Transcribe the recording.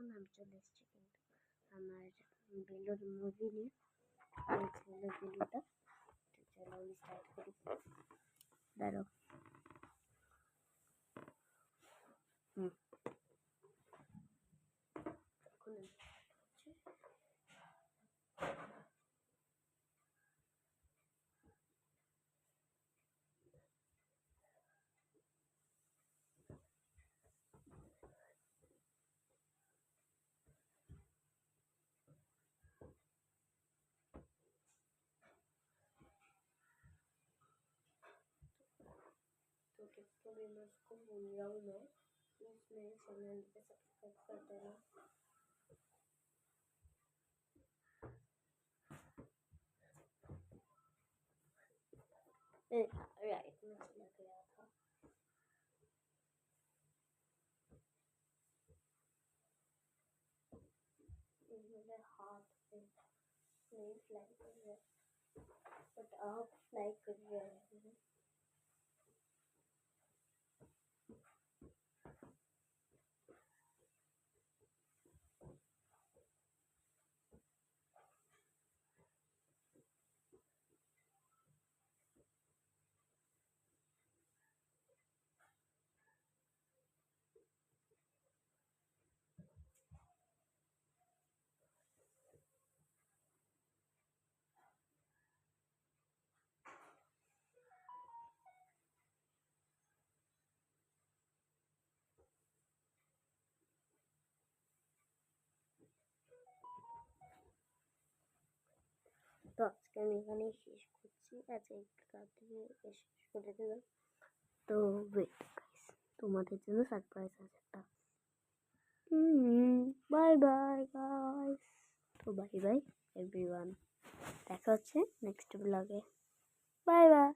এখন আমি চলে এসেছি কিন্তু আমার বেলুর মুভি নিয়ে বেলুর বেলুটা চলো আমি স্টার্ট করি। দাঁড়াও এখন तो किसको भी मैं उसको भूल रहा हूँ मैं प्लीज़ मेरे चैनल पे सब्सक्राइब कर देना। राइट में चला गया था। मेरे हाथ पे नहीं फ्लाई कर रहा बट आप फ्लाई कर रहे हैं। তো আজকে আমি এখানেই শেষ করছি। আচ্ছা একটু তাড়াতাড়ি শেষ করে দিলাম। তো ওয়েট গাইস, তোমাদের জন্য সারপ্রাইজ আছে একটা। Bye bye guys. তো বাই বাই এভরিওয়ান, দেখা হচ্ছে নেক্সট ব্লগে। Bye bye.